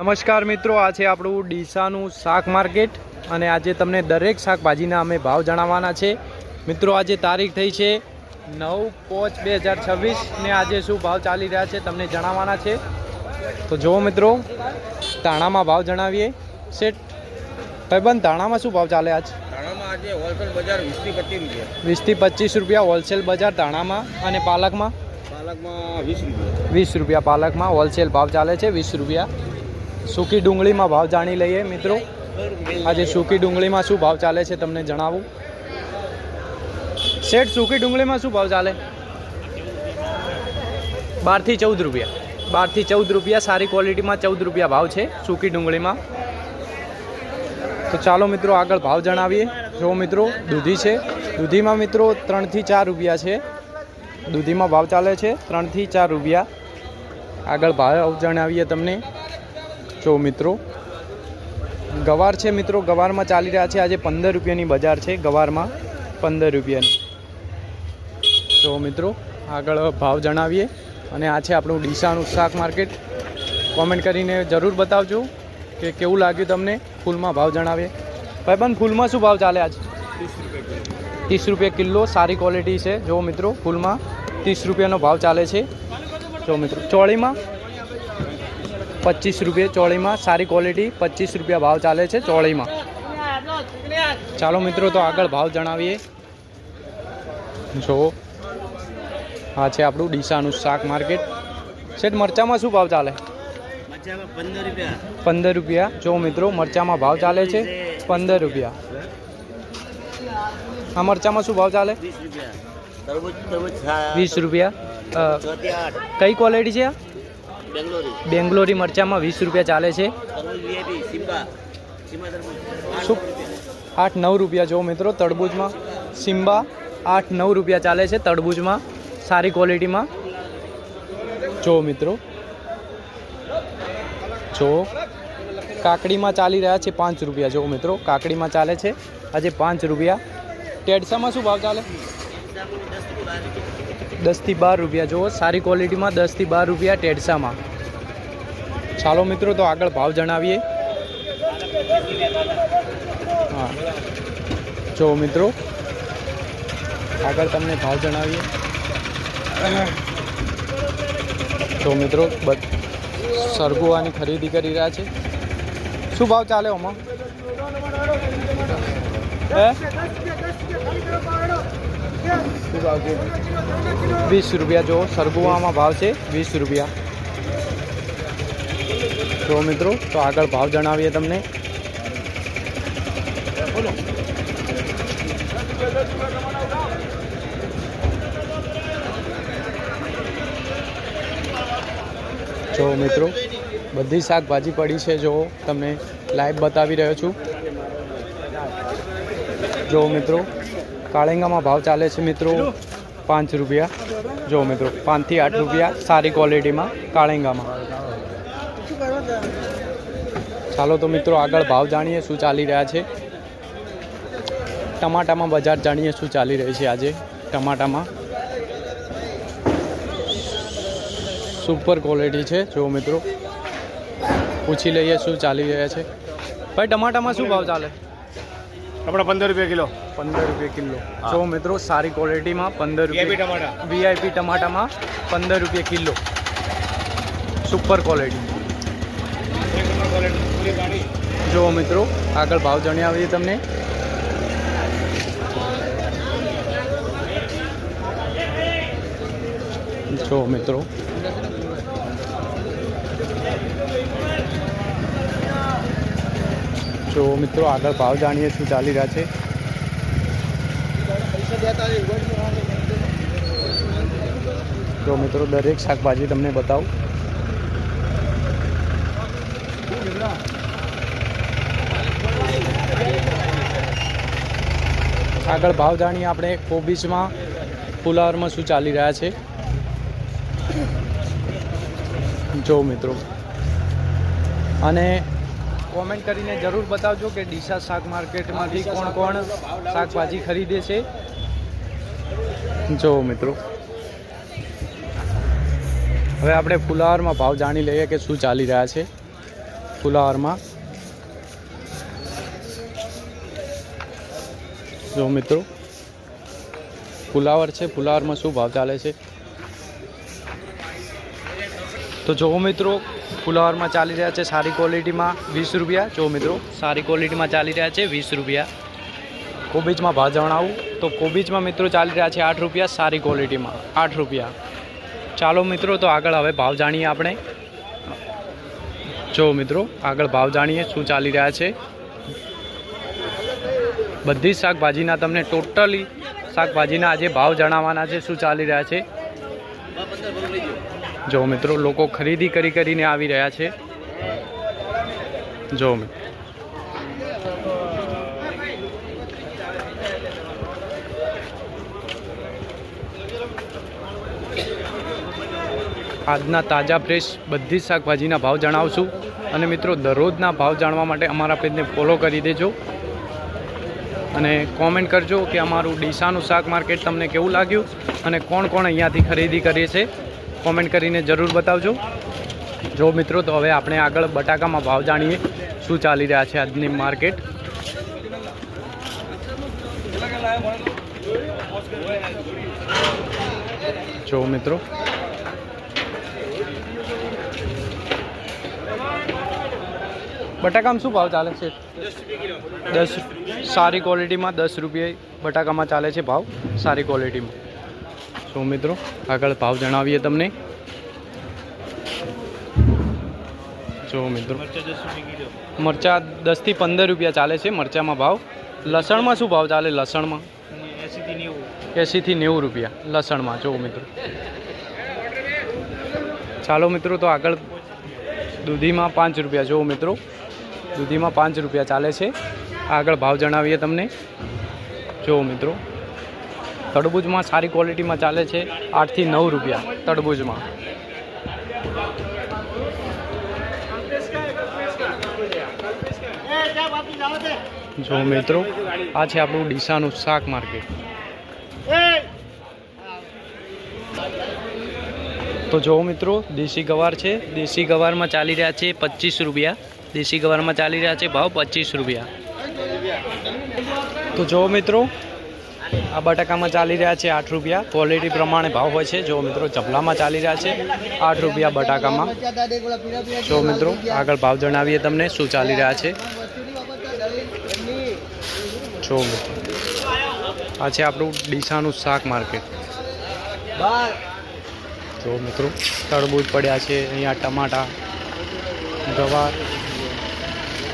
નમસ્કાર મિત્રો, આ છે આપણું ડીસાનું શાક માર્કેટ અને આજે તમને દરેક શાકભાજીના અમે ભાવ જણાવવાના છે. મિત્રો આજે તારીખ થઈ છે 9/5/2026 ને આજે શું ભાવ ચાલી રહ્યા છે તમને જણાવવાના છે. તો જુઓ મિત્રો, ધાણામાં ભાવ જણાવીએ. શેઠ ભાઈબંધ, ધાણામાં શું ભાવ ચાલે આજ? ધાણામાં આજે હોલસેલ બજાર 20 થી 25 રૂપિયા. 20 થી 25 રૂપિયા હોલસેલ બજાર ધાણામાં. અને પાલકમાં? પાલકમાં 20 રૂપિયા. 20 રૂપિયા પાલકમાં હોલસેલ ભાવ ચાલે છે. 20 રૂપિયા. સૂકી ડુંગળીમાં ભાવ જાણી લઈએ મિત્રો. આજે સૂકી ડુંગળીમાં શું ભાવ ચાલે છે તમને જણાવું. શેઠ, સૂકી ડુંગળીમાં શું ભાવ ચાલે? 12 થી 14 રૂપિયા. 12 થી 14 રૂપિયા. સારી ક્વોલિટીમાં 14 રૂપિયા ભાવ છે સૂકી ડુંગળીમાં. તો ચાલો મિત્રો આગળ ભાવ જણાવીએ. જો મિત્રો, દૂધી છે. દૂધીમાં મિત્રો 3 થી 4 રૂપિયા છે. દૂધીમાં ભાવ ચાલે છે 3 થી 4 રૂપિયા. આગળ ભાવ જણાવીએ તમને. જો મિત્રો, ગવાર છે મિત્રો. ગવારમાં ચાલી રહ્યા છે આજે 15 રૂપિયાની બજાર છે. ગવારમાં 15 રૂપિયાની. જો મિત્રો આગળ ભાવ જણાવીએ. અને આ છે આપણું ડીસાનું શાક માર્કેટ. કોમેન્ટ કરીને જરૂર બતાવજો કે કેવું લાગ્યું તમને. ફૂલમાં ભાવ જણાવીએ. ભાઈબંધ, ફૂલમાં શું ભાવ ચાલે આજ? 30 રૂપિયા કિલો. સારી ક્વોલિટી છે. જો મિત્રો, ફૂલમાં 30 રૂપિયાનો ભાવ ચાલે છે. જો મિત્રો, ચોળીમાં 25 રૂપિયા. ચોળીમાં સારી ક્વોલિટી 25 રૂપિયા ભાવ ચાલે છે ચોળીમાં. ચાલો મિત્રો તો આગળ ભાવ જણાવીએ. જો આ છે આપણું ડીસાનું શાક માર્કેટ. શેઠ, મરચામાં શું ભાવ ચાલે? 15 રૂપિયા. 15 રૂપિયા. જો મિત્રો, મરચામાં ભાવ ચાલે છે 15 રૂપિયા. આ મરચામાં શું ભાવ ચાલે? 20 રૂપિયા. તરબૂચ 20 રૂપિયા. 8. કઈ ક્વોલિટી છે? બેંગ્લોરી. બેંગ્લોરી મરચામાં 20 રૂપિયા ચાલે છે. તરબૂચ VIP સિમ્બા. સિમ્બા તરબૂચ શું? 8-9 રૂપિયા. જો મિત્રો, તરબૂચમાં સિમ્બા 8-9 રૂપિયા ચાલે છે તરબૂચમાં સારી ક્વોલિટીમાં. જો મિત્રો, જો કાકડીમાં ચાલી રહ્યા છે 5 રૂપિયા. જો મિત્રો, કાકડીમાં ચાલે છે આજે 5 રૂપિયા. ટેડસામાં શું ભાવ ચાલે? 10 થી 12 રૂપિયા. જો સારી ક્વોલિટીમાં 10 થી 12 રૂપિયા ટેડસામાં. ચાલો મિત્રો તો આગળ ભાવ જણાવીએ. હા, જો મિત્રો આગળ તમને ભાવ જણાવીએ. જો મિત્રો, સરગુવાની ખરીદી કરી રહ્યા છે. શું ભાવ ચાલે આમાં? 20 રૂપિયા. જો સરગુવામાં ભાવ છે 20 રૂપિયા. જો મિત્રો તો આગળ ભાવ જણાવીએ તમને. જો મિત્રો, બધી શાકભાજી પડી છે. જો તમને લાઈવ બતાવી રહ્યો છું. જો મિત્રો, કાળેંગામાં ભાવ ચાલે છે મિત્રો 5 રૂપિયા. જો મિત્રો, 5 થી 8 રૂપિયા સારી ક્વોલિટીમાં કાળેંગામાં. ચાલો તો મિત્રો આગળ ભાવ જાણીએ શું ચાલી રહ્યા છે. ટમાટામાં બજાર જાણીએ શું ચાલી રહી છે આજે. ટમાટામાં સુપર ક્વોલિટી છે. જો મિત્રો, પૂછી લઈએ શું ચાલી રહ્યા છે. ભાઈ, ટમાટામાં શું ભાવ ચાલે? આપણા 15 રૂપિયા કિલો. 15 રૂપિયા કિલો. જો મિત્રો, સારી ક્વોલિટીમાં 15 રૂપિયા. VIP ટમાટામાં 15 રૂપિયા કિલો. Super quality. જો મિત્રો, આગળ ભાવ જણાવીએ તમને. જો મિત્રો, જો મિત્રો આગળ ભાવ જાણીએ શું ચાલી રહ્યા છે. જો મિત્રો, દરેક શાકભાજી તમને બતાવું. આગળ ભાવ જાણીએ આપણે કોબીજમાં, ફુલાવરમાં શું ચાલી રહ્યા છે. જો મિત્રો, અને કોમેન્ટ કરીને જરૂર બતાવજો કે ડીસા શાક માર્કેટમાંથી કોણ કોણ શાકભાજી ખરીદે છે. જો મિત્રો, હવે આપણે ફુલાવરમાં ભાવ જાણી લઈએ કે શું ચાલી રહ્યા છે. ફુલાવરમાં જો મિત્રો ફુલાવર છે, ફુલાવરમાં શું ભાવ ચાલે છે તો જો મિત્રો ફુલાવરમાં ચાલી રહ્યા છે સારી ક્વોલિટીમાં 20 રૂપિયા। જો મિત્રો સારી ક્વોલિટીમાં ચાલી રહ્યા છે 20 રૂપિયા। કોબીજમાં ભાવ જણાવું તો કોબીજમાં મિત્રો ચાલી રહ્યા છે 8 રૂપિયા, સારી ક્વોલિટીમાં 8 રૂપિયા। ચાલો મિત્રો તો આગળ હવે ભાવ જાણીએ આપણે। જો મિત્રો આગળ ભાવ જાણીએ શું ચાલી રહ્યા છે। બધી શાકભાજીના તમને ટોટલી શાકભાજીના આજે ભાવ જણાવવાના છે, શું ચાલી રહ્યા છે। જો મિત્રો લોકો ખરીદી કરીને આવી રહ્યા છે। જો મિત્રો આજના તાજા ફ્રેશ બધી જ શાકભાજીના ભાવ જણાવશું। અને મિત્રો દરરોજના ભાવ જાણવા માટે અમારા પેજને ફોલો કરી દેજો અને કોમેન્ટ કરજો કે અમારું ડીસાનું શાક માર્કેટ તમને કેવું લાગ્યું અને કોણ અહીંયાથી ખરીદી કરે છે, કોમેન્ટ કરીને જરૂર બતાવજો। જો મિત્રો તો હવે આપણે આગળ બટાકામાં ભાવ જાણીએ શું ચાલી રહ્યા છે આજની માર્કેટ। જો મિત્રો બટાકામાં શું ભાવ ચાલે છે? 10 સારી ક્વોલિટીમાં 10 રૂપિયા બટાકામાં ચાલે છે ભાવ, સારી ક્વોલિટીમાં। તો મિત્રો આગળ ભાવ જણાવીએ તમને। જો મિત્રો મરચા 10 થી 15 રૂપિયા ચાલે છે મરચામાં ભાવ। લસણમાં શું ભાવ ચાલે? લસણમાં 80 થી 90 રૂપિયા લસણમાં। જો મિત્રો ચાલો મિત્રો તો આગળ દૂધીમાં 5 રૂપિયા। જો મિત્રો દૂધીમાં 5 રૂપિયા ચાલે છે। આગળ ભાવ જણાવીએ તમને। જો મિત્રો તરબૂચમાં સારી ક્વોલિટીમાં ચાલે છે 8 થી 9 રૂપિયા તરબૂચમાં। જો મિત્રો આ છે આપણું ડીસાનું શાક માર્કેટ। તો જો મિત્રો દેશી ગવાર છે, દેશી ગવારમાં ચાલી રહ્યા છે 25 રૂપિયા। દેશી ગવારમાં ચાલી રહ્યા છે ભાવ 25 રૂપિયા। તો જો મિત્રો આ બટાકામાં ચાલી રહ્યા છે 8 રૂપિયા, ક્વોલિટી પ્રમાણે ભાવ હોય છે। જો મિત્રો ચપલામાં ચાલી રહ્યા છે 8 રૂપિયા બટાકામાં। જો મિત્રો આગળ ભાવ જણાવીએ તમને શું ચાલી રહ્યા છે। જો મિત્રો આ છે આપણું ડીસાનું શાક માર્કેટ। જો મિત્રો તરબૂચ પડ્યા છે, અહીંયા ટમાટા, ગવાર,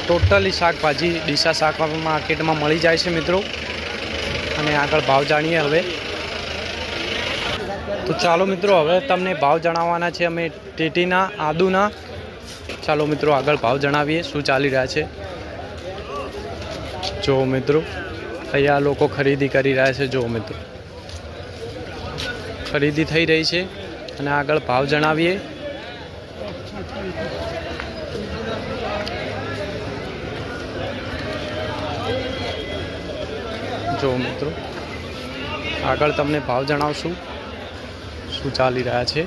ટોટલી શાકભાજી ડીસા શાક માર્કેટમાં મળી જાય છે મિત્રો। અને આગળ ભાવ જાણીએ હવે। તો ચાલો મિત્રો હવે તમને ભાવ જણાવવાના છે અમે ટેટીના, આદુના। ચાલો મિત્રો આગળ ભાવ જણાવીએ શું ચાલી રહ્યા છે। જો મિત્રો અહીંયા લોકો ખરીદી કરી રહ્યા છે। જો મિત્રો ખરીદી થઈ રહી છે અને આગળ ભાવ જણાવીએ। જો મિત્રો આગળ તમને ભાવ જણાવશું શું ચાલી રહ્યા છે।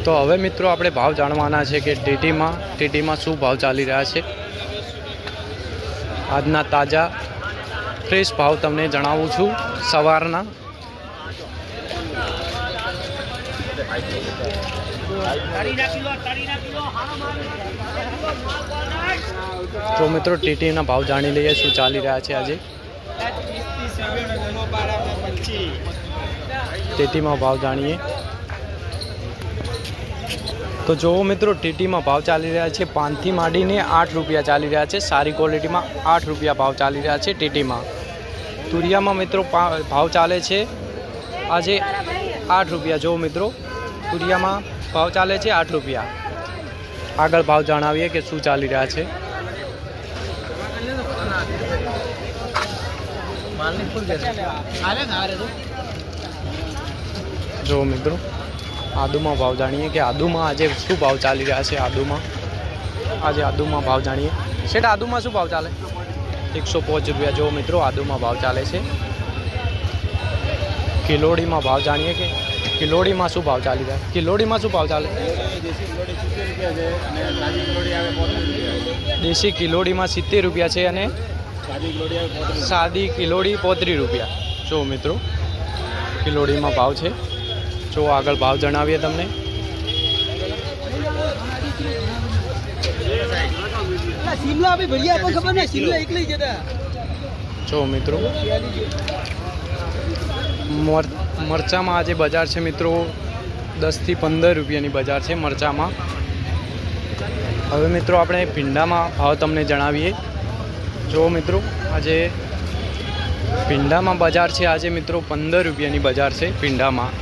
તો હવે મિત્રો આપણે ભાવ જાણવાના છે કે ટીટીમાં શું ભાવ ચાલી રહ્યા છે। આજના તાજા ફ્રેશ ભાવ તમને જણાવું છું સવારના। તો મિત્રો ટીટીના ભાવ જાણી લઈએ શું ચાલી રહ્યા છે આજે। ટીટીમાં ભાવ જાણીએ તો જો મિત્રો ટીટીમાં ભાવ ચાલી રહ્યા છે 5 થી માંડીને 8 રૂપિયા ચાલી રહ્યા છે। સારી ક્વોલિટીમાં 8 રૂપિયા ભાવ ચાલી રહ્યા છે ટીટીમાં। તુરિયામાં મિત્રો ભાવ ચાલે છે આજે 8 રૂપિયા। જો મિત્રો તુરિયામાં ભાવ ચાલે છે 8 રૂપિયા। આગળ ભાવ જણાવીએ કે શું ચાલી રહ્યા છે। જો મિત્રો આદુમાં ભાવ જાણીએ કે આદુમાં આજે શું ભાવ ચાલી રહ્યા છે। આદુમાં ભાવ જાણીએ। શેઠ આદુમાં શું ભાવ ચાલે? 105 રૂપિયા। જો મિત્રો આદુમાં ભાવ ચાલે છે કિલોડીમાં ભાવ જાણીએ કે કિલોડીમાં શું ભાવ ચાલી રહ્યા કિલોડીમાં શું ભાવ ચાલે દેશી કિલોડીમાં 70 રૂપિયા છે અને સાદી કિલોડી 35 રૂપિયા જો મિત્રો કિલોડીમાં ભાવ છે જો આગળ ભાવ જણાવીએ તમને જો મિત્રો મરચામાં આજે બજાર છે મિત્રો 10 થી 15 રૂપિયાની બજાર છે મરચામાં હવે મિત્રો આપણે ભીંડામાં ભાવ તમને જણાવીએ જો મિત્રો આજે ભીંડામાં બજાર છે આજે મિત્રો 15 રૂપિયાની બજાર છે ભીંડામાં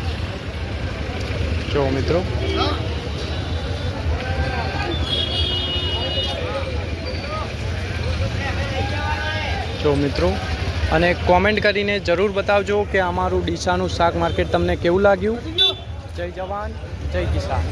જો મિત્રો અને કોમેન્ટ કરીને જરૂર બતાવજો કે અમારું ડીસાનું શાક માર્કેટ તમને કેવું લાગ્યું જય જવાન જય કિસાન